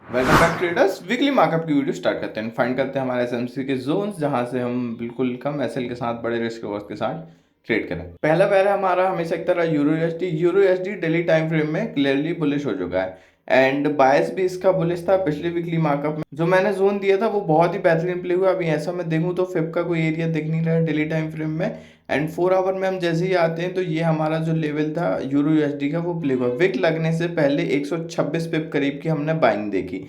Welcome back traders. Weekly markup की video start करते हैं। फाइंड करते हैं हमारे एसएमसी के जोन्स जहां से हम बिल्कुल कम एसएल के साथ बड़े रिस्क रिवॉर्ड के साथ ट्रेड करें। पहला पैरा हमारा हमेशा एक तरह euro SD daily time frame में क्लियरली बुलिश हो चुका है एंड बायस भी इसका बुलिश था। पिछले वीकली मार्कअप में जो मैंने जोन दिया था वो बहुत ही बेहतरीन प्ले हुआ। अभी ऐसा मैं देखूं तो फिप का कोई एरिया दिख नहीं रहा है डेली टाइम फ्रेम में एंड 4 आवर में हम जैसे ही आते हैं तो ये हमारा जो लेवल था यूरो यूएसडी का वो प्ले हुआ। विक लगने से पहले 126 पिप करीब की हमने बाइंग देखी।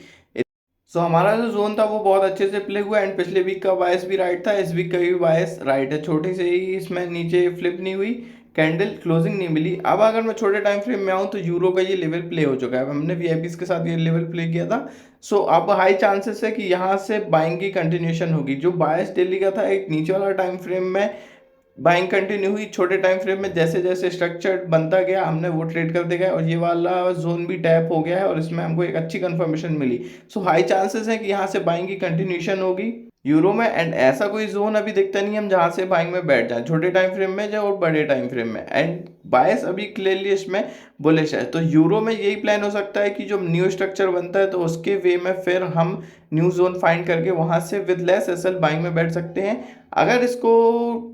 सो हमारा जो जोन था वो बहुत अच्छे से प्ले हुआ एंड पिछले वीक का बायस भी राइट था, इस वीक का भी बायस राइट है। छोटी से ही इसमें नीचे फ्लिप नहीं हुई, कैंडल क्लोजिंग नहीं मिली। अब अगर मैं छोटे टाइम फ्रेम में आऊँ तो यूरो का ये लेवल प्ले हो चुका है। अब हमने वीआईपीस के साथ ये लेवल प्ले किया था। सो अब हाई चांसेस है कि यहाँ से बाइंग की कंटिन्यूशन होगी। जो बायस डेली का था एक नीचे वाला टाइम फ्रेम में बाइंग कंटिन्यू हुई, छोटे टाइम फ्रेम में जैसे जैसे स्ट्रक्चर बनता गया हमने वो ट्रेड करते गए और ये वाला जोन भी टैप हो गया है और इसमें हमको एक अच्छी कंफर्मेशन मिली। सो हाई चांसेस है कि यहाँ से बाइंग की कंटिन्यूशन होगी यूरो में एंड ऐसा कोई जोन अभी दिखता नहीं हम जहां से बाइंग में बैठ जाए, छोटे टाइम फ्रेम में जाए और बड़े टाइम फ्रेम में। एंड बायस अभी क्लियरली इसमें बुलिश है। तो यूरो में यही प्लान हो सकता है कि जो न्यू स्ट्रक्चर बनता है तो उसके वे में फिर हम न्यू जोन फाइंड करके वहां से विद लेस एसएल बाइंग में बैठ सकते हैं। अगर इसको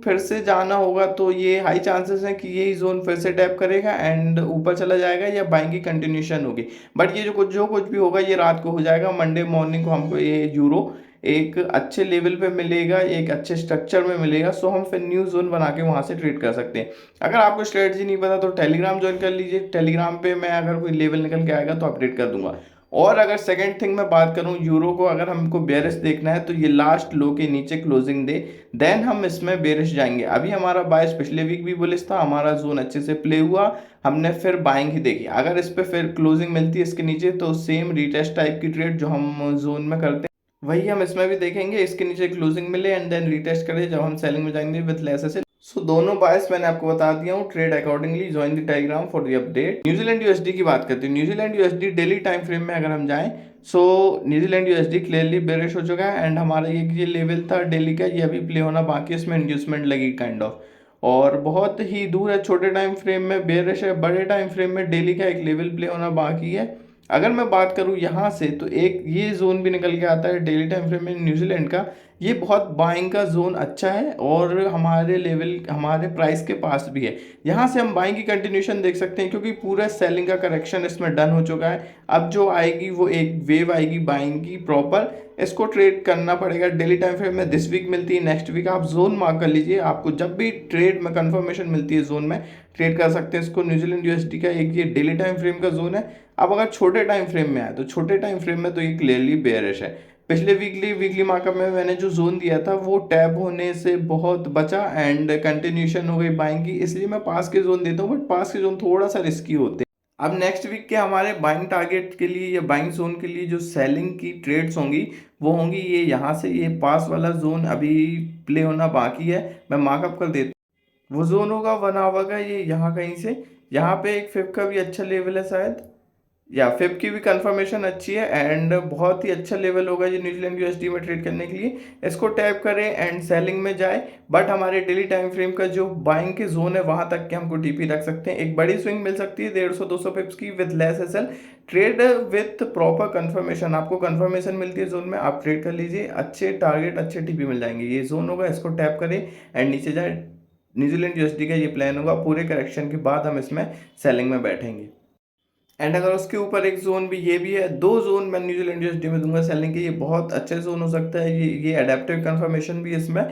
फिर से जाना होगा तो ये हाई चांसेस है कि यही जोन फिर से टैप करेगा एंड ऊपर चला जाएगा या बाइंग की कंटिन्यूशन होगी। बट ये जो कुछ भी होगा ये रात को हो जाएगा। मंडे मॉर्निंग को हमको ये यूरो एक अच्छे लेवल पे मिलेगा, एक अच्छे स्ट्रक्चर में मिलेगा। सो हम फिर न्यू जोन बना के वहां से ट्रेड कर सकते हैं। अगर आपको स्ट्रेटजी नहीं पता तो टेलीग्राम ज्वाइन कर लीजिए। टेलीग्राम पे मैं अगर कोई लेवल निकल के आएगा तो अपडेट कर दूंगा। और अगर सेकंड थिंग मैं बात करूं यूरो को, अगर हमको बेरिश देखना है तो ये लास्ट लो के नीचे क्लोजिंग दे देन हम इसमें बेरिश जाएंगे। अभी हमारा बायस पिछले वीक भी बुलिश था, हमारा जोन अच्छे से प्ले हुआ, हमने फिर बाइंग ही देखी। अगर इस पे फिर क्लोजिंग मिलती है इसके नीचे तो सेम रीटेस्ट टाइप की ट्रेड जो हम जोन में करते हैं वही हम इसमें भी देखेंगे। इसके नीचे क्लोजिंग मिले एंड देन रीटेस्ट करें जब हम सेलिंग में जाएंगे विद लेस एसेल। सो दोनों बायस मैंने आपको बता दिया हूँ। Trade accordingly, join the Telegram for the update. New Zealand USD की बात करते हैं। New Zealand USD daily time frame में अगर हम जाएं सो न्यूजीलैंड यूएसडी क्लियरली बेरिश हो चुका है एंड हमारा ये लेवल था डेली का, ये अभी प्ले होना बाकी है। इसमें इंड्यूसमेंट लगी काइंड ऑफ और बहुत ही दूर है। छोटे टाइम फ्रेम में बेरिश है, बड़े टाइम फ्रेम में डेली का एक लेवल प्ले होना बाकी है। अगर मैं बात करूं यहाँ से तो एक ये जोन भी निकल के आता है डेली टाइम फ्रेम में न्यूजीलैंड का। ये बहुत बाइंग का जोन अच्छा है और हमारे लेवल हमारे प्राइस के पास भी है। यहाँ से हम बाइंग की कंटिन्यूशन देख सकते हैं क्योंकि पूरा सेलिंग का करेक्शन इसमें डन हो चुका है। अब जो आएगी वो एक वेव आएगी बाइंग की प्रॉपर, इसको ट्रेड करना पड़ेगा डेली टाइम फ्रेम में। दिस वीक मिलती है, नेक्स्ट वीक आप जोन मार्क कर लीजिए। आपको जब भी ट्रेड में कंफर्मेशन मिलती है जोन में ट्रेड कर सकते हैं इसको। न्यूजीलैंड यूएसडी का एक ये डेली टाइम फ्रेम का जोन है। अब अगर छोटे टाइम फ्रेम में आए तो छोटे टाइम फ्रेम में तो ये क्लियरली बेयरिश है। पिछले वीकली मार्कअप में मैंने जो जोन दिया था वो टैप होने से बहुत बचा एंड कंटिन्यूशन हो गई बाइंग की, इसलिए मैं पास के जोन देता हूँ। बट पास के जोन थोड़ा सा रिस्की होते हैं। अब नेक्स्ट वीक के हमारे बाइंग टारगेट के लिए या बाइंग जोन के लिए जो सेलिंग की ट्रेड्स होंगी वो होंगी ये यहाँ से। ये पास वाला जोन अभी प्ले होना बाकी है, मैं मार्कअप कर देता हूँ। वो जोन होगा 1 आवर का, ये यहाँ कहीं से। यहाँ पे एक फिफ्थ का भी अच्छा लेवल है शायद, या फिफ्थ की भी कंफर्मेशन अच्छी है एंड बहुत ही अच्छा लेवल होगा ये न्यूजीलैंड यूएसडी में ट्रेड करने के लिए। इसको टैप करें एंड सेलिंग में जाए। बट हमारे डेली टाइम फ्रेम का जो बाइंग के जोन है वहां तक के हमको टीपी रख सकते हैं। एक बड़ी स्विंग मिल सकती है 150-200 पिप्स की with less SL. Trade with proper confirmation, आपको कंफर्मेशन मिलती है जोन में, आप ट्रेड कर लीजिए। अच्छे टारगेट अच्छे टीपी मिल जाएंगे। ये जोन होगा, इसको टैप करें एंड नीचे जाए। न्यूजीलैंड यूएसडी का ये प्लान होगा। पूरे करेक्शन के बाद हम इसमें सेलिंग में बैठेंगे। एंड अगर उसके ऊपर एक जोन भी ये भी है, 2 जोन मैं न्यूजीलैंड यूएसडी में दूंगा सेलिंग के। ये बहुत अच्छे जोन हो सकता है, ये एडेप्टिव कंफर्मेशन भी इसमें।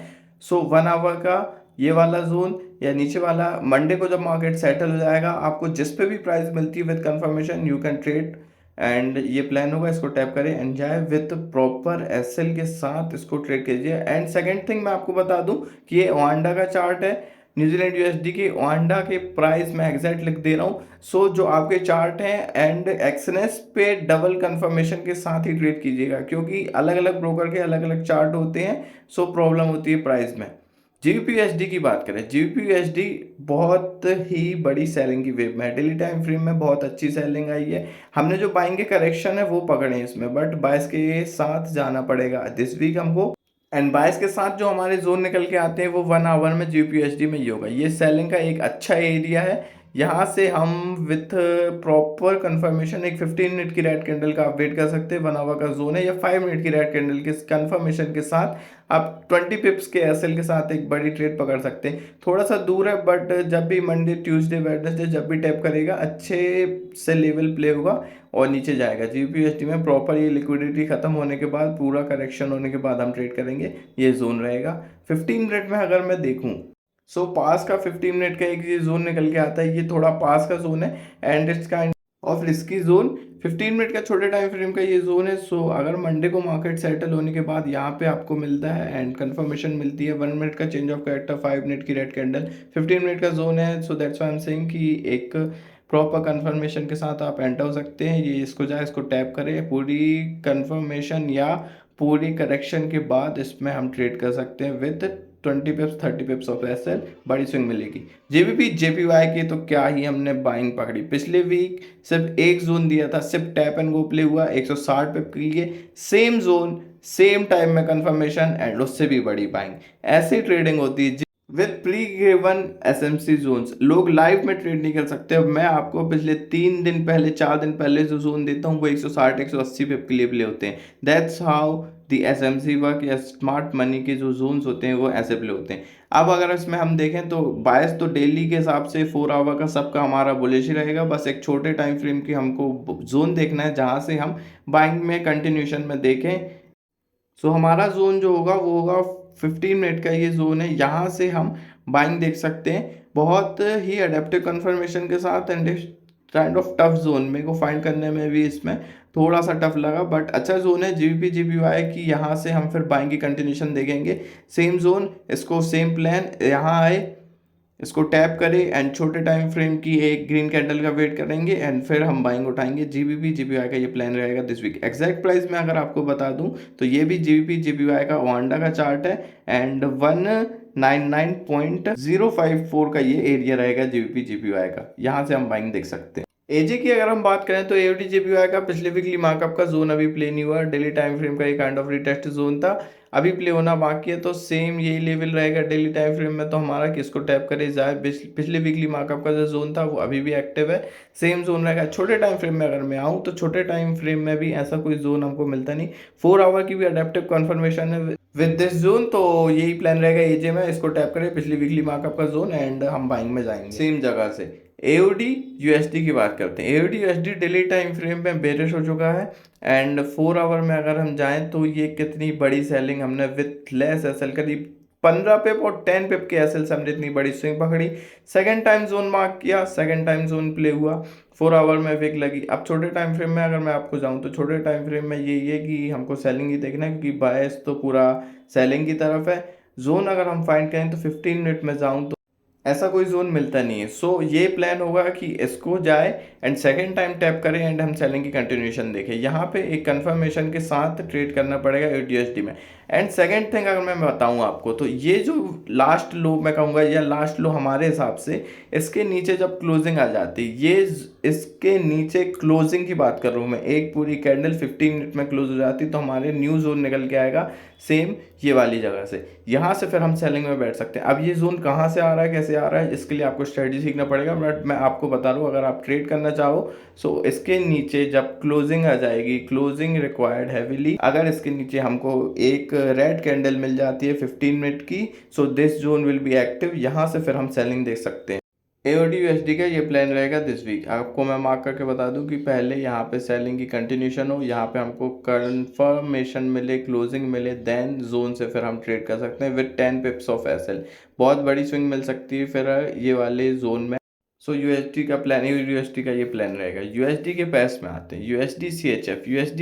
सो 1 आवर का ये वाला जोन या नीचे वाला, मंडे को जब मार्केट सेटल हो जाएगा आपको जिस पे भी प्राइस मिलती है with confirmation you can trade and ये प्लान होगा। इसको टैप करें एंड जाए विथ प्रॉपर एसएल के साथ इसको ट्रेड कीजिए। एंड सेकंड थिंग मैं आपको बता दूं कि ये ओआंडा का चार्ट है। न्यूजीलैंड यूएसडी के ओआंडा के प्राइस मैं एग्जैक्ट लिख दे रहा हूँ। सो जो आपके चार्ट हैं एंड एक्सएनएस पे डबल कंफर्मेशन के साथ ही ट्रेड कीजिएगा क्योंकि अलग अलग ब्रोकर के अलग अलग चार्ट होते हैं। सो प्रॉब्लम होती है प्राइस में। जीबीपीयूएसडी की बात करें, जीबीपीयूएसडी बहुत ही बड़ी सेलिंग की वेव में है। डेली टाइम फ्रेम में बहुत अच्छी सेलिंग आई है। हमने जो बाइंग के करेक्शन है वो पकड़े हैं इसमें, बट बायस के साथ जाना पड़ेगा दिस वीक हमको। एंड बायस के साथ जो हमारे जोन निकल के आते हैं वो 1 आवर में जीपीयूएसडी में ही होगा। ये सेलिंग का एक अच्छा एरिया है। यहाँ से हम विथ प्रॉपर कंफर्मेशन एक 15 मिनट की रेड कैंडल का आप वेट कर सकते हैं, 1 आवर का जोन है, या 5 मिनट की रेड कैंडल के कंफर्मेशन के साथ आप 20 पिप्स के एसएल के साथ एक बड़ी ट्रेड पकड़ सकते हैं। थोड़ा सा दूर है, बट जब भी मंडे ट्यूसडे वेडनेसडे जब भी टैप करेगा अच्छे से लेवल प्ले होगा और नीचे जाएगा। जीबीपीएसटी में प्रॉपर ये लिक्विडिटी खत्म होने के बाद, पूरा करेक्शन होने के बाद हम ट्रेड करेंगे, ये जोन रहेगा। 15 मिनट में अगर मैं देखूं, सो पास का 15 मिनट का एक ये जोन निकल के आता है, ये थोड़ा पास का जोन है and it's kind of risky zone. 15 minute का छोटे टाइम फ्रेम का ये जोन है। सो अगर मंडे को मार्केट सेटल होने के बाद यहाँ पे आपको मिलता है एंड कंफर्मेशन मिलती है 1 मिनट का चेंज ऑफ कैरेक्टर, 5 मिनट की रेड कैंडल, 15 मिनट का जोन है। So that's why I am saying कि एक प्रॉपर कंफर्मेशन के साथ आप एंटर हो सकते हैं। ये इसको जाए, इसको टैप करें, पूरी कंफर्मेशन या पूरी करेक्शन के बाद इसमें हम ट्रेड कर सकते हैं with 20 pips 30 pips of SL, बड़ी स्विंग मिलेगी। जेबीपी जेपीवाई की तो क्या ही हमने बाइंग पकड़ी। पिछले वीक सिर्फ एक जोन दिया था, सिर्फ टैप एंड गो प्ले हुआ 160 पिप के लिए, सेम जोन सेम टाइम में कंफर्मेशन एंड उससे भी बड़ी बाइंग। ऐसी ट्रेडिंग होती है with pre given SMC zones. लोग लाइव में ट्रेड नहीं कर सकते। अब मैं आपको पिछले 3 दिन पहले 4 दिन पहले जो जोन देता हूँ वो 160 180 पिप के लिए प्ले होते हैं। That's how the SMC work, या स्मार्ट मनी के जो जोन्स होते हैं वो ऐसे प्ले होते हैं। अब अगर इसमें हम देखें तो बायस तो डेली के हिसाब से 4 आवर का सबका हमारा बुलिश ही रहेगा। बस एक छोटे टाइम फ्रेम की हमको जोन देखना है जहां से हम बाइंग में कंटिन्यूशन में देखें। सो हमारा जोन जो होगा वो होगा 15 मिनट का ये जोन है, यहाँ से हम बाइंग देख सकते हैं बहुत ही अडेप्टिव कंफर्मेशन के साथ and kind of tough zone. मेरे को फाइंड करने में भी इसमें थोड़ा सा टफ लगा, बट अच्छा जोन है जीबीपी जीबीवाई की। यहाँ से हम फिर बाइंग की कंटिन्यूशन देखेंगे, सेम जोन, इसको सेम प्लान, यहाँ आए, इसको टैप करें एंड छोटे टाइम फ्रेम की एक ग्रीन कैंडल का वेट करेंगे एंड फिर हम बाइंग उठाएंगे। जीबीपी जीबीवाई का ये प्लान रहेगा दिस वीक। एग्जैक्ट प्राइस में अगर आपको बता दूं तो ये भी जीबीपी जीबीवाई का वांडा का चार्ट है एंड 199.054 का ये एरिया रहेगा जीबीपी जीबीवाई का। यहाँ से हम बाइंग देख सकते हैं। एजे की अगर हम बात करें तो एओडी जेपीवाई का पिछले वीकली मार्कअप का जोन अभी प्ले नहीं हुआ। डेली टाइम फ्रेम का एक काइंड ऑफ रिटेस्ट जोन था, अभी प्ले होना बाकी है। तो सेम यही लेवल रहेगा डेली टाइम फ्रेम में। तो हमारा किसको टैप करे जाए, पिछले वीकली मार्कअप का जो जोन था वो अभी भी एक्टिव है, सेम जोन रहेगा। छोटे टाइम फ्रेम में अगर मैं आऊँ तो छोटे टाइम फ्रेम में भी ऐसा कोई जोन हमको मिलता नहीं। 4 आवर की भी अडेप्टिव कन्फर्मेशन है विद दिस जोन। तो यही प्लान रहेगा एजे में, इसको टैप करें पिछली वीकली मार्कअप का जोन एंड हम बाइंग में जाएंगे सेम जगह से। एओडी यूएसडी की बात करते हैं। AOD USD daily time frame में बेरिश हो चुका है एंड 4 आवर में अगर हम जाएं तो ये कितनी बड़ी सेलिंग हमने विथ लेस एसएल, करीब 15 पिप और 10 पिप के एसएल से हमने इतनी बड़ी स्विंग पकड़ी। सेकंड टाइम जोन मार्क किया, सेकंड टाइम जोन प्ले हुआ, 4 आवर में विक लगी। अब छोटे टाइम फ्रेम में अगर मैं आपको जाऊं तो छोटे टाइम फ्रेम में ये है कि हमको सेलिंग ही देखना है, क्योंकि बायस तो पूरा सेलिंग की तरफ है। जोन अगर हम फाइंड करें तो 15 मिनट में जाऊं तो ऐसा कोई जोन मिलता नहीं है। सो ये प्लान होगा कि इसको जाए एंड सेकेंड टाइम टैप करें एंड हम सेलिंग की कंटिन्यूशन देखें। यहाँ पे एक कंफर्मेशन के साथ ट्रेड करना पड़ेगा यूएसडी में। एंड सेकेंड थिंग अगर मैं बताऊँ आपको तो ये जो लास्ट लो मैं कहूँगा, या लास्ट लो हमारे हिसाब से, इसके नीचे जब क्लोजिंग आ जाती है, ये इसके नीचे क्लोजिंग की बात कर रहा हूँ मैं, एक पूरी कैंडल 15 मिनट में क्लोज हो जाती तो हमारे न्यू जोन निकल के आएगा सेम ये वाली जगह से। यहाँ से फिर हम सेलिंग में बैठ सकते हैं। अब ये जोन कहाँ से आ रहा है, कैसे आ रहा है, इसके लिए आपको स्ट्रेटजी सीखना पड़ेगा, बट मैं आपको बता रहा हूँ अगर आप ट्रेड करना चाहो सो इसके नीचे जब क्लोजिंग आ जाएगी, क्लोजिंग रिक्वायर्ड हैवीली, अगर इसके नीचे हमको एक रेड कैंडल मिल जाती है 15 मिनट की, so this zone will be active. यहाँ से फिर हम सेलिंग देख सकते हैं। एओडी यूएसडी का ये प्लान रहेगा दिस वीक। आपको मैं मार्क करके बता दूं कि पहले यहाँ पे सेलिंग की कंटिन्यूशन हो, यहाँ पे हमको कंफर्मेशन मिले, क्लोजिंग मिले, देन जोन से फिर हम ट्रेड कर सकते हैं विद 10 पिप्स ऑफ एसएल। बहुत बड़ी स्विंग मिल सकती है फिर ये वाले जोन में। सो यूएसडी का प्लान, यूएसडी का ये प्लान रहेगा। यूएसडी के पैस में आते हैं यूएसडी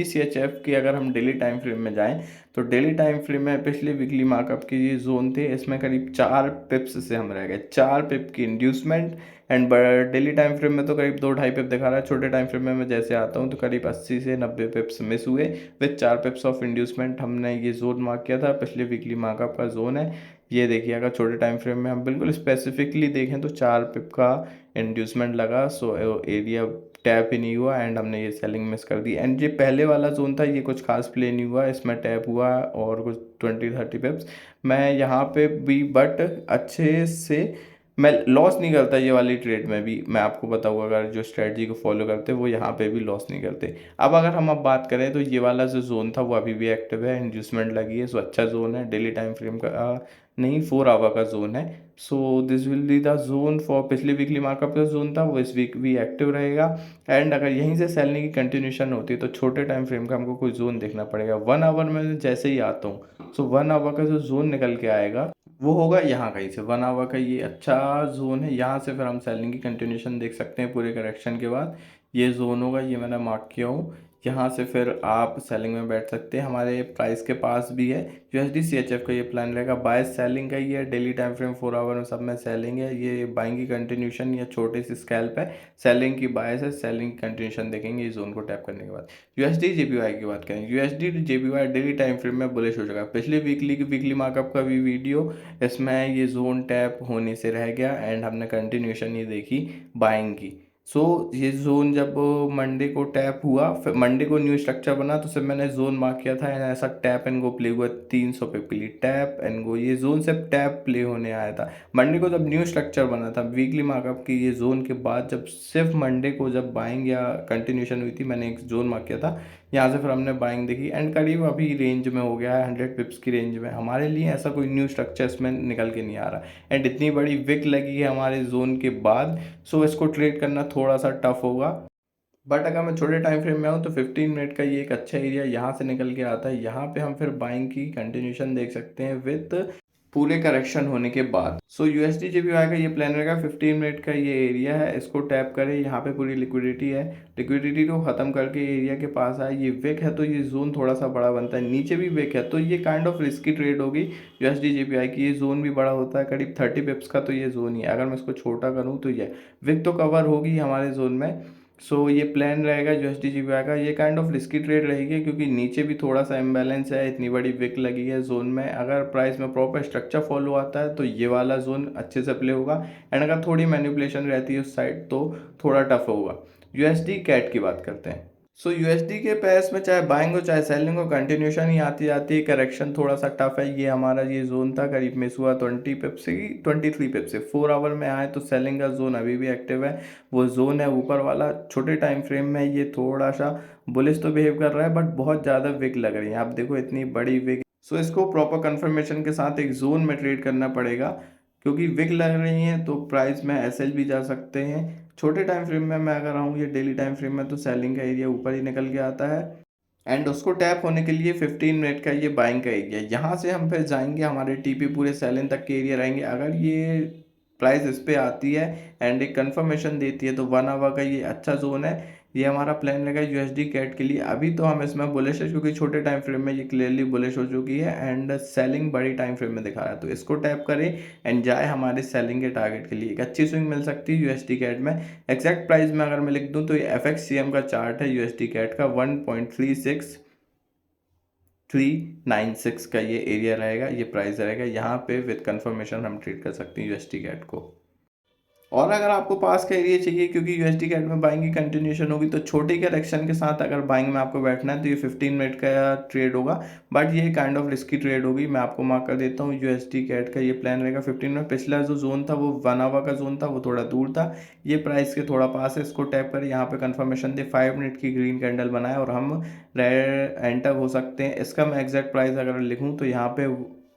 सीएचएफ की अगर हम डेली टाइम फ्रेम में जाएं तो डेली टाइम फ्रेम में पिछले वीकली मार्कअप के ये जोन थे, इसमें करीब 4 पिप्स से हम रह गए, 4 पिप की inducement and daily time frame में तो करीब 2-2.5 पिप दिखा रहा है। छोटे टाइम फ्रेम में मैं जैसे आता हूँ तो करीब 80 से 90 पिप्स मिस हुए विथ 4 पिप्स ऑफ इंड्यूसमेंट। हमने ये जोन मार्क किया था, पिछले वीकली मार्कअप का जोन है ये। देखिए अगर छोटे टाइम फ्रेम में हम बिल्कुल स्पेसिफिकली देखें तो 4 पिप का इंड्यूसमेंट लगा, सो एरिया टैप ही नहीं हुआ एंड हमने ये सेलिंग मिस कर दी। एंड ये पहले वाला जोन था, ये कुछ खास प्ले नहीं हुआ, इसमें टैप हुआ और कुछ 20-30 पिप्स मैं यहाँ पे भी, बट अच्छे से मैं लॉस नहीं करता ये वाली ट्रेड में भी, मैं आपको बताऊँ, अगर जो स्ट्रेटजी को फॉलो करते वो यहाँ पे भी लॉस नहीं करते। अब अगर हम अब बात करें तो ये वाला जो जोन था वो अभी भी एक्टिव है, इंड्यूसमेंट लगी है, सो अच्छा जोन है, डेली टाइम फ्रेम का नहीं 4 आवर का जोन है। So this will be the zone for, पिछली वीकली मार्कअप का जोन था वो इस वीक भी एक्टिव रहेगा। एंड अगर यहीं से सेलिंग की कंटिन्यूशन होती है तो छोटे टाइम फ्रेम का हमको कोई जोन देखना पड़ेगा। 1 आवर में जैसे ही आता हूँ, सो 1 आवर का जो जोन निकल के आएगा वो होगा यहाँ कहीं से। 1 आवर का ये अच्छा जोन है, यहाँ से फिर हम सेलिंग की कंटिन्यूशन देख सकते हैं पूरे करेक्शन के बाद। ये जोन होगा, ये मैंने मार्क किया हूँ, यहाँ से फिर आप सेलिंग में बैठ सकते हैं। हमारे प्राइस के पास भी है यूएसडी सीएचएफ का ये प्लान रहेगा, बाय सेलिंग का ही है, डेली टाइम फ्रेम 4 आवर में सब में सेलिंग है। ये बाइंग की कंटिन्यूशन या छोटे सी स्कैल्प है, सेलिंग की बायस है, सेलिंग की कंटिन्यूशन देखेंगे इस जोन को टैप करने के बाद। यूएसडी जेपीवाई की बात करें, USD JPY daily time frame में बुलिश हो चुका है। पिछले वीकली मार्कअप का भी वीडियो, इसमें ये जोन टैप होने से रह गया एंड हमने कंटिन्यूशन ये देखी बाइंग की। सो ये जोन जब मंडे को टैप हुआ, फिर मंडे को न्यू स्ट्रक्चर बना तो सिर्फ मैंने जोन मार्क किया था एंड ऐसा टैप एंड गो प्ले हुआ 300 पे के लिए, टैप एंड गो, ये जोन सिर्फ टैप प्ले होने आया था। मंडे को जब न्यू स्ट्रक्चर बना था वीकली मार्कअप की ये जोन के बाद, जब सिर्फ मंडे को जब बाइंग या कंटिन्यूशन हुई थी, मैंने एक जोन मार्क किया था, यहाँ से फिर हमने बाइंग देखी एंड करीब अभी रेंज में हो गया है 100 पिप्स की रेंज में। हमारे लिए ऐसा कोई न्यू स्ट्रक्चर इसमें निकल के नहीं आ रहा एंड इतनी बड़ी विक लगी है हमारे जोन के बाद, सो इसको ट्रेड करना थोड़ा सा टफ होगा। बट अगर मैं छोटे टाइम फ्रेम में आऊँ तो 15 मिनट का ये एक अच्छा एरिया यहाँ से निकल के आता है, यहाँ पे हम फिर बाइंग की कंटिन्यूशन देख सकते हैं विथ पूरे करेक्शन होने के बाद। सो यूएसडी जेपीवाई का ये प्लान रहेगा, 15 मिनट का ये एरिया है, इसको टैप करें, यहाँ पे पूरी लिक्विडिटी है, लिक्विडिटी को ख़त्म करके एरिया के पास आए, ये विक है तो ये जोन थोड़ा सा बड़ा बनता है, नीचे भी विक है तो ये काइंड ऑफ रिस्की ट्रेड होगी यूएसडी जेपीवाई की। ये जोन भी बड़ा होता है, करीब 30 पिप्स का तो ये जोन ही है। अगर मैं इसको छोटा करूँ तो ये विक तो कवर होगी हमारे जोन में। सो ये प्लान रहेगा यूएसडी जीपीआई का, ये काइंड ऑफ रिस्की ट्रेड रहेगी क्योंकि नीचे भी थोड़ा सा इम्बैलेंस है, इतनी बड़ी विक लगी है जोन में। अगर प्राइस में प्रॉपर स्ट्रक्चर फॉलो आता है तो ये वाला जोन अच्छे से प्ले होगा एंड अगर थोड़ी मैनिपुलेशन रहती है उस साइड तो थोड़ा टफ होगा। यूएसडी कैट की बात करते हैं। सो यूएसडी के पेयर्स में चाहे बाइंग हो चाहे सेलिंग हो, कंटिन्यूशन ही आती जाती है, करेक्शन थोड़ा सा टफ है। ये हमारा ये जोन था, करीब मिस हुआ 20 पिप से 23 पिप से, 4 आवर में आए तो सेलिंग का जोन अभी भी एक्टिव है, वो जोन है ऊपर वाला। छोटे टाइम फ्रेम में ये थोड़ा सा बुलिश तो बिहेव कर रहा है बट बहुत ज़्यादा विक लग रही है, आप देखो इतनी बड़ी विक। सो इसको प्रॉपर कन्फर्मेशन के साथ एक जोन में ट्रेड करना पड़ेगा क्योंकि विक लग रही हैं तो प्राइस में एसएल भी जा सकते हैं। छोटे टाइम फ्रेम में मैं अगर आऊँ, ये डेली टाइम फ्रेम में तो सेलिंग का एरिया ऊपर ही निकल के आता है एंड उसको टैप होने के लिए 15 मिनट का ये बाइंग का एरिया, यहाँ से हम फिर जाएंगे, हमारे टीपी पूरे सेलिंग तक के एरिया रहेंगे। अगर ये प्राइस इस पे आती है एंड एक कंफर्मेशन देती है तो 1 आवर का ये अच्छा जोन है, ये हमारा प्लान रहेगा यूएसडी कैट के लिए। अभी तो हम इसमें बुलिश है क्योंकि छोटे टाइम फ्रेम में ये क्लियरली बुलिश हो चुकी है एंड सेलिंग बड़ी टाइम फ्रेम में दिखा रहा है, तो इसको टैप करें एंड जाए हमारे सेलिंग के टारगेट के लिए। एक अच्छी स्विंग मिल सकती है यूएसडी कैट में। एग्जैक्ट प्राइस में अगर मैं लिख दूं तो ये FXCM का चार्ट है यूएसडी कैट का, 1.36396 का ये एरिया रहेगा, ये प्राइस रहेगा, यहाँ पे विद कंफर्मेशन हम ट्रेड कर सकते हैं यूएसडी कैट को। और अगर आपको पास का एरिया चाहिए क्योंकि यूएसडी कैट में बाइंग की कंटिन्यूशन होगी तो छोटे करेक्शन के साथ अगर बाइंग में आपको बैठना है तो ये 15 मिनट का ट्रेड होगा, बट ये काइंड ऑफ रिस्की ट्रेड होगी। मैं आपको मार्क कर देता हूँ, यूएसडी कैट का ये प्लान रहेगा 15 मिनट। पिछला जो जोन था वो 1 आवर का जोन था, वो थोड़ा दूर था, ये प्राइस के थोड़ा पास है, इसको टैप करें, यहाँ पे कंफर्मेशन दे, 5 मिनट की ग्रीन कैंडल बनाए और हम एंटर हो सकते हैं। इसका मैं एग्जैक्ट प्राइस अगर लिखूँ तो यहाँ पे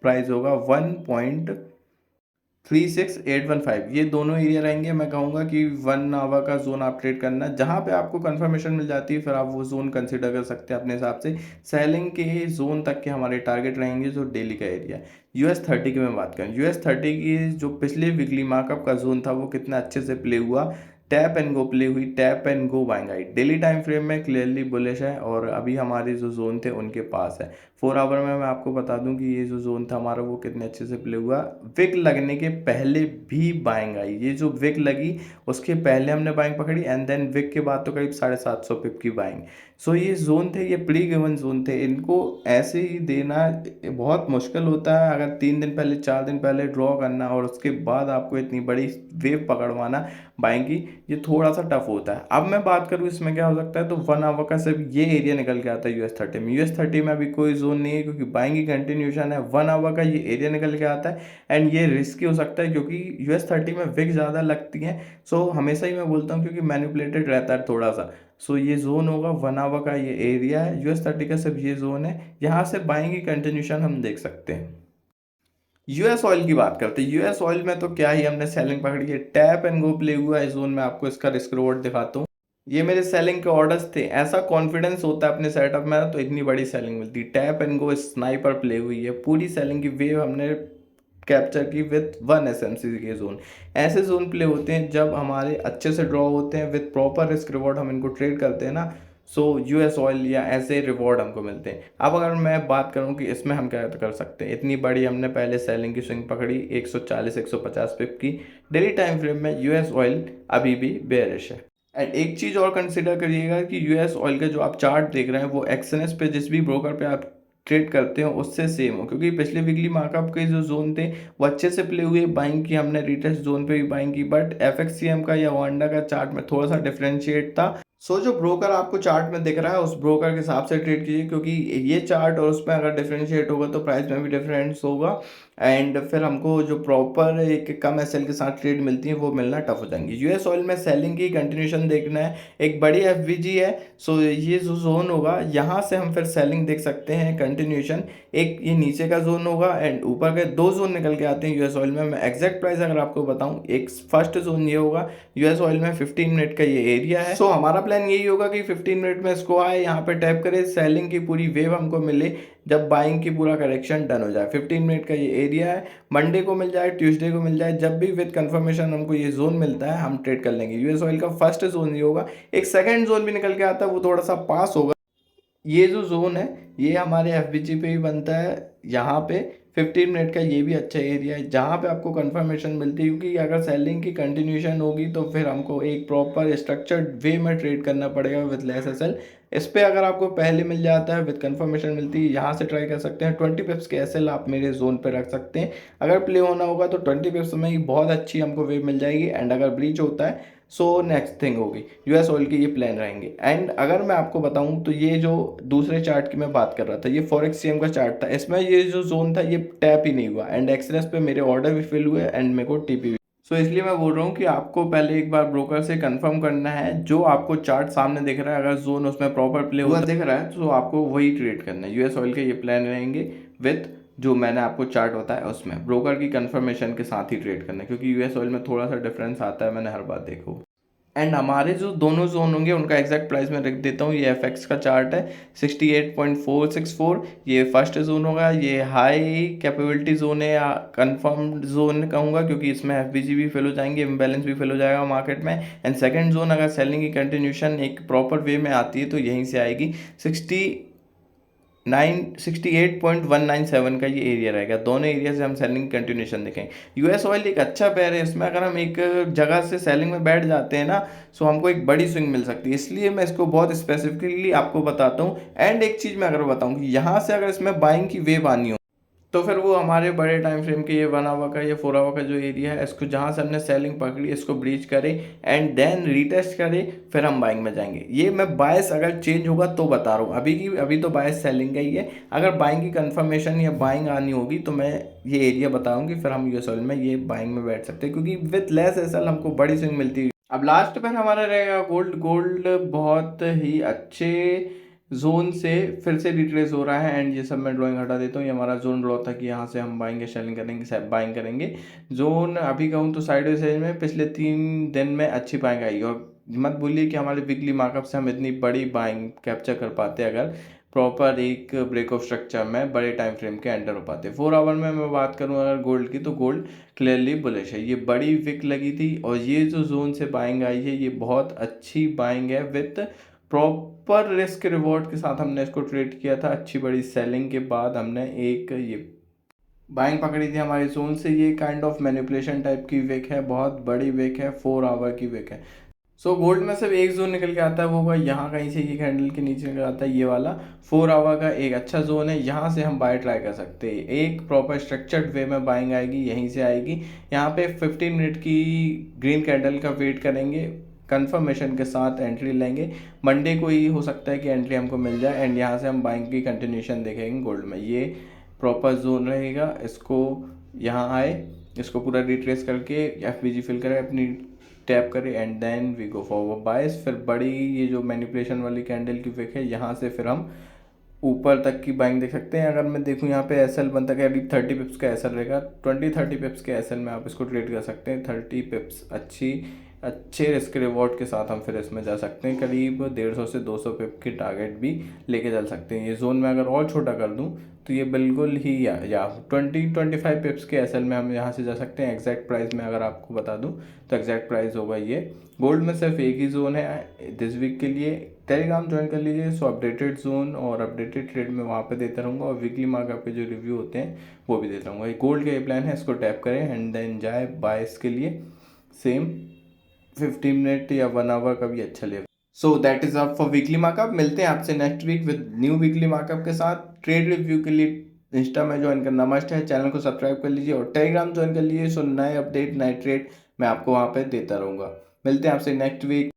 प्राइस होगा 1.36815, ये दोनों एरिया रहेंगे। मैं कहूँगा कि 1 आवर का जोन आप ट्रेड करना, जहाँ पे आपको कंफर्मेशन मिल जाती है फिर आप वो जोन कंसिडर कर सकते हैं अपने हिसाब से। सेलिंग के जोन तक के हमारे टारगेट रहेंगे जो डेली का एरिया। US30 की मैं बात करूँ, US30 की जो पिछले वीकली मार्कअप का जोन था वो कितना अच्छे से प्ले हुआ, टैप एंड गो प्ले हुई, tap and go buying I, daily time frame में क्लियरली बुलिश है और अभी हमारे जो जोन थे उनके पास है। 4 आवर में मैं आपको बता दूं कि ये जो जोन था हमारा वो कितने अच्छे से प्ले हुआ, विक लगने के पहले भी बाइंग आई, ये जो विक लगी उसके पहले हमने बाइंग पकड़ी एंड देन विक के बाद तो करीब 750 पिप की बाइंग। सो ये जोन थे, ये प्री गिवन जोन थे, इनको ऐसे ही देना बहुत मुश्किल होता है। अगर 3 दिन पहले 4 दिन पहले ड्रॉ करना और उसके बाद आपको इतनी बड़ी वेव पकड़वाना बाइंग की, ये थोड़ा सा टफ होता है। अब मैं बात करूँ इसमें क्या हो सकता है, तो 1 आवर का सिर्फ ये एरिया निकल के आता है US30 में। US30 में अभी कोई जोन नहीं है क्योंकि बाइंग की कंटिन्यूशन है। 1 आवर का ये एरिया निकल के आता है एंड ये रिस्की हो सकता है क्योंकि US30 में विक ज़्यादा लगती हैं। सो हमेशा ही मैं बोलता हूँ क्योंकि मैनिपुलेटेड रहता है थोड़ा सा। सो ये जोन होगा 1 आवर का, ये एरिया है US30 का, सिर्फ ये जोन है, यहाँ से बाइंग की कंटिन्यूशन हम देख सकते हैं। यूएस ऑयल की बात करते हैं। यूएस ऑयल में तो क्या ही हमने सेलिंग पकड़ी है, टैप एंड गो प्ले हुआ है जोन में। आपको इसका रिस्क रिवॉर्ड दिखाता हूँ। ये मेरे सेलिंग के ऑर्डर्स थे। ऐसा कॉन्फिडेंस होता है अपने सेटअप में तो इतनी बड़ी सेलिंग मिलती है। Tap and go sniper play हुई है, पूरी सेलिंग की वेव हमने कैप्चर की विथ 1 SMC के जोन। ऐसे जोन प्ले होते हैं जब हमारे अच्छे से ड्रॉ होते हैं विथ प्रॉपर रिस्क रिवॉर्ड, हम इनको ट्रेड करते हैं ना। सो यूएस ऑयल या ऐसे रिवॉर्ड हमको मिलते हैं। अब अगर मैं बात करूं कि इसमें हम क्या कर सकते हैं, इतनी बड़ी हमने पहले सेलिंग की स्विंग पकड़ी 140 150 पिप की। डेली टाइम फ्रेम में यूएस ऑयल अभी भी बेयरिश है। एंड एक चीज़ और कंसिडर करिएगा कि यूएस ऑयल का जो आप चार्ट देख रहे हैं वो एक्सएनएस पे जिस भी ब्रोकर पे आप ट्रेड करते हो उससे सेम हो, क्योंकि पिछले वीकली मार्कअप के जो जोन थे वो अच्छे से प्ले हुए। बाइंग की हमने रिटेस्ट जोन पे भी बाइंग की, बट एफएक्सीएम का या वांडा का चार्ट में थोड़ा सा डिफरेंशिएट था। सो जो ब्रोकर आपको चार्ट में दिख रहा है उस ब्रोकर के हिसाब से ट्रेड कीजिए, क्योंकि ये चार्ट और उसमें अगर डिफरेंशिएट होगा तो प्राइस में भी डिफरेंस होगा एंड फिर हमको जो प्रॉपर एक कम एसएल के साथ ट्रेड मिलती है वो मिलना टफ हो जाएंगी। यूएस ऑयल में सेलिंग की कंटिन्यूशन देखना है, एक बड़ी एफवीजी है। सो ये जो जोन होगा यहाँ से हम फिर सेलिंग देख सकते हैं कंटिन्यूशन। एक ये नीचे का जोन होगा एंड ऊपर के 2 जोन निकल के आते हैं यूएस ऑयल में। मैं एग्जैक्ट प्राइस अगर आपको बताऊं, एक फर्स्ट जोन ये होगा यूएस ऑयल में 15 मिनट का ये एरिया है। सो हमारा प्लान यही होगा कि 15 मिनट में इसको आए, यहाँ पे टैप करे, सेलिंग की पूरी वेव हमको मिले जब बाइंग की पूरा करेक्शन डन हो जाए। 15 मिनट का ये एरिया है, मंडे को मिल जाए, ट्यूसडे को मिल जाए, जब भी विद कंफर्मेशन हमको ये जोन मिलता है हम ट्रेड कर लेंगे। यूएस ऑयल का फर्स्ट जोन ये होगा। एक सेकंड जोन भी निकल के आता है, वो थोड़ा सा पास होगा। ये जो जोन है ये हमारे एफबीजी पे भी बनता है। यहाँ पे 15 मिनट का ये भी अच्छा एरिया है जहाँ पे आपको कंफर्मेशन मिलती है, क्योंकि अगर सेलिंग की कंटिन्यूशन होगी तो फिर हमको एक प्रॉपर स्ट्रक्चर्ड वे में ट्रेड करना पड़ेगा विद लेस एसएल। इस पे अगर आपको पहले मिल जाता है विद कंफर्मेशन मिलती है, यहाँ से ट्राई कर सकते हैं। 20 पिप्स के एसएल आप मेरे जोन पे रख सकते हैं। अगर प्ले होना होगा तो 20 पिप्स में ही बहुत अच्छी हमको वेव मिल जाएगी एंड अगर ब्रीच होता है सो नेक्स्ट थिंग होगी। यूएस ऑयल के ये प्लान रहेंगे। एंड अगर मैं आपको बताऊं तो ये जो दूसरे चार्ट की मैं बात कर रहा था, ये फॉरेक्सीएम का चार्ट था। इसमें ये जो जोन था ये टैप ही नहीं हुआ एंड एक्सरेस पे मेरे ऑर्डर भी फिल हुए एंड मेरे को टीपी भी। सो इसलिए मैं बोल रहा हूँ कि आपको पहले एक बार ब्रोकर से कंफर्म करना है। जो आपको चार्ट सामने दिख रहा है, अगर जोन उसमें प्रॉपर प्ले हुआ दिख रहा है तो आपको वही ट्रेड करना है। यूएस ऑयल के ये प्लान रहेंगे विथ जो मैंने आपको चार्ट बताया उसमें ब्रोकर की कंफर्मेशन के साथ ही ट्रेड करना है, क्योंकि यूएस ऑयल में थोड़ा सा डिफरेंस आता है, मैंने हर बार देखो। एंड हमारे जो दोनों जोन होंगे उनका एग्जैक्ट प्राइस मैं रख देता हूँ। ये एफएक्स का चार्ट है 68.464, ये फर्स्ट जोन होगा। ये हाई कैपेबिलिटी जोन है या कंफर्म्ड जोन कहूँगा, क्योंकि इसमें एफबीजी भी फिल हो जाएंगे, इम्बैलेंस भी फिल हो जाएगा मार्केट में। एंड सेकंड जोन अगर सेलिंग की कंटिन्यूशन एक प्रॉपर वे में आती है तो यहीं से आएगी। 68.197 का ये एरिया रहेगा। दोनों एरिया से हम सेलिंग कंटिन्यूशन देखें। यूएस ऑयल एक अच्छा पेयर है, इसमें अगर हम एक जगह से सेलिंग में बैठ जाते हैं ना सो हमको एक बड़ी स्विंग मिल सकती है, इसलिए मैं इसको बहुत स्पेसिफिकली आपको बताता हूँ। एंड एक चीज़ मैं अगर बताऊँ कि यहाँ से अगर इसमें बाइंग की वेव आनी हो तो फिर वो हमारे बड़े टाइम फ्रेम के ये 1 आवर का, ये 4 आवर का जो एरिया है, इसको जहाँ से हमने सेलिंग पकड़ी इसको ब्रीच करे एंड देन रीटेस्ट करे, फिर हम बाइंग में जाएंगे। ये मैं बायस अगर चेंज होगा तो बता रहा हूँ, अभी तो बायस सेलिंग का ही है। अगर बाइंग की कंफर्मेशन या बाइंग आनी होगी तो मैं ये एरिया बताऊँगी, फिर हम यूएस ऑयल में ये बाइंग में बैठ सकते हैं, क्योंकि विथ लेस एसएल हमको बड़ी स्विंग मिलती है। अब लास्ट पर हमारा रहेगा गोल्ड। गोल्ड बहुत ही अच्छे जोन से फिर से रिट्रेस हो रहा है एंड ये सब मैं ड्राइंग हटा देता हूँ। ये हमारा जोन ड्रॉ था कि यहाँ से हम बाइंग या सेलिंग करेंगे, बाइंग करेंगे। जोन अभी कहूँ तो साइडवेज रेंज में पिछले 3 दिन में अच्छी बाइंग आई, और मत भूलिए कि हमारे वीकली मार्कअप से हम इतनी बड़ी बाइंग कैप्चर कर पाते अगर प्रॉपर एक ब्रेक ऑफ स्ट्रक्चर में बड़े टाइम फ्रेम के एंटर हो पाते। 4 आवर में मैं बात करूँ अगर गोल्ड की, तो गोल्ड क्लियरली बुलिश है। ये बड़ी विक लगी थी और ये जो जोन से बाइंग आई है ये बहुत अच्छी बाइंग है विथ प्रॉपर रिस्क रिवॉर्ड के साथ हमने इसको ट्रेड किया था। अच्छी बड़ी सेलिंग के बाद हमने एक ये बाइंग पकड़ी थी हमारी जोन से। ये काइंड ऑफ मैनिपुलेशन टाइप की विक है, बहुत बड़ी विक है, 4 आवर की विक है। सो गोल्ड में सिर्फ एक जोन निकल के आता है, वो होगा यहाँ कहीं से, ये कैंडल के नीचे निकल आता है ये वाला 4 आवर का एक अच्छा जोन है, यहाँ से हम बाय ट्राई कर सकते हैं। एक प्रॉपर स्ट्रक्चर्ड वे में बाइंग आएगी, यहीं से आएगी। यहाँ पे 15 मिनट की ग्रीन कैंडल का वेट करेंगे, कंफर्मेशन के साथ एंट्री लेंगे। मंडे को ही हो सकता है कि एंट्री हमको मिल जाए, एंड यहाँ से हम बाइंग की कंटिन्यूशन देखेंगे गोल्ड में। ये प्रॉपर जोन रहेगा, इसको यहाँ आए, इसको पूरा रिट्रेस करके एफ फिल करें, अपनी टैप करें, and then we go forward bias. फिर बड़ी ये जो मैनिपुलेशन वाली कैंडल की विक है, यहाँ से फिर हम ऊपर तक की बाइंग देख सकते हैं। अगर मैं देखूँ यहाँ पे एस एल बनता है, अभी 30 पिप्स का एस एल रहेगा, 20-30 पिप्स के एस एल में आप इसको ट्रेड कर सकते हैं। 30 पिप्स अच्छे रिस्क रिवॉर्ड के साथ हम फिर इसमें जा सकते हैं। करीब 150 से 200 पिप की टारगेट भी लेके चल सकते हैं। ये जोन में अगर और छोटा कर दूँ तो ये बिल्कुल ही या 20-25 पिप्स के एस एल में हम यहाँ से जा सकते हैं। एग्जैक्ट प्राइस में अगर आपको बता दूँ तो एग्जैक्ट प्राइस होगा ये। गोल्ड में सिर्फ एक ही जोन है दिस वीक के लिए। टेलीग्राम ज्वाइन कर लीजिए, सो अपडेटेड जोन और अपडेटेड ट्रेड में वहाँ पे देता रहूँगा, और वीकली मार्कअप के जो रिव्यू होते हैं वो भी देता रहूँगा। गोल्ड का ये प्लान है, इसको टैप करें एंड देन जाए बायस के लिए। सेम 15 मिनट या 1 आवर का भी अच्छा level. So that is up for weekly markup. मिलते हैं आपसे next week with new weekly markup के साथ। ट्रेड रिव्यू के लिए इंस्टा में ज्वाइन करना मस्ट है, चैनल को सब्सक्राइब कर लीजिए और टेलीग्राम ज्वाइन कर लीजिए। सो नए अपडेट, नए ट्रेड मैं आपको वहाँ पे देता रहूँगा। मिलते हैं आपसे नेक्स्ट वीक।